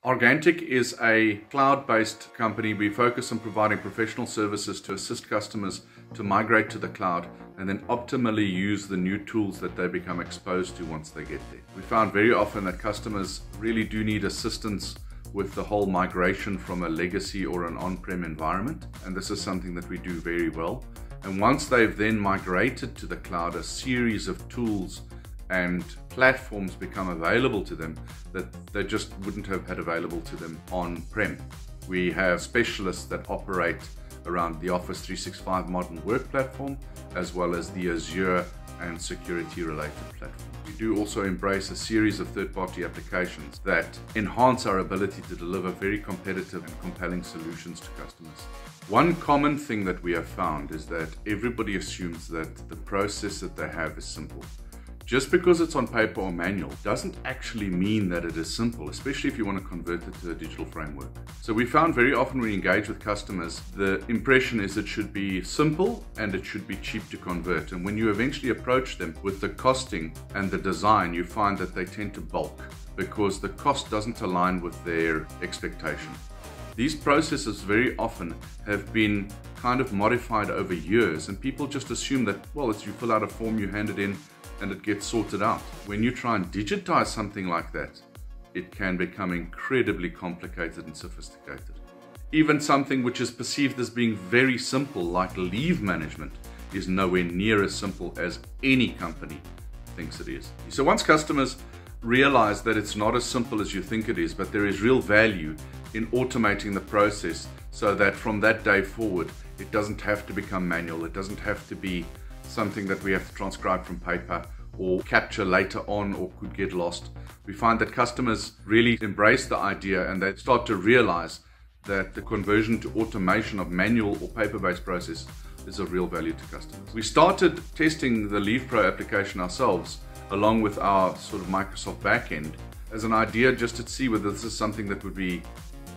Argantic is a cloud-based company. We focus on providing professional services to assist customers to migrate to the cloud and then optimally use the new tools that they become exposed to once they get there. We found very often that customers really do need assistance with the whole migration from a legacy or an on-prem environment, and this is something that we do very well. And once they've then migrated to the cloud, a series of tools and platforms become available to them that they just wouldn't have had available to them on-prem. We have specialists that operate around the Office 365 modern work platform, as well as the Azure and security-related platform. We do also embrace a series of third-party applications that enhance our ability to deliver very competitive and compelling solutions to customers. One common thing that we have found is that everybody assumes that the process that they have is simple. Just because it's on paper or manual doesn't actually mean that it is simple, especially if you want to convert it to a digital framework. So we found very often when we engage with customers, the impression is it should be simple and it should be cheap to convert. And when you eventually approach them with the costing and the design, you find that they tend to balk because the cost doesn't align with their expectation. These processes very often have been kind of modified over years, and people just assume that, well, it's you fill out a form, you hand it in, and it gets sorted out. When you try and digitize something like that, it can become incredibly complicated and sophisticated. Even something which is perceived as being very simple, like leave management, is nowhere near as simple as any company thinks it is. So once customers realize that it's not as simple as you think it is, but there is real value in automating the process so that from that day forward, it doesn't have to become manual, it doesn't have to be something that we have to transcribe from paper or capture later on or could get lost. We find that customers really embrace the idea and they start to realize that the conversion to automation of manual or paper-based process is of real value to customers. We started testing the Leave Pro application ourselves along with our sort of Microsoft backend as an idea just to see whether this is something that would be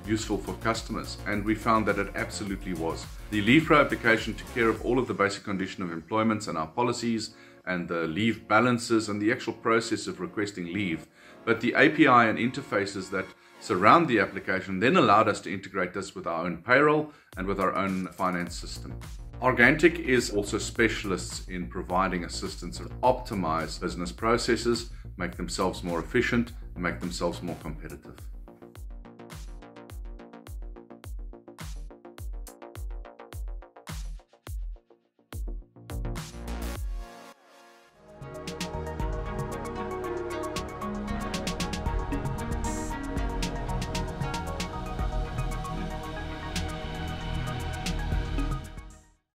useful for customers, and we found that it absolutely was. The Leave Pro application took care of all of the basic condition of employments and our policies and the leave balances and the actual process of requesting leave, but the API and interfaces that surround the application then allowed us to integrate this with our own payroll and with our own finance system. Argantic is also specialists in providing assistance to optimize business processes, make themselves more efficient, and make themselves more competitive.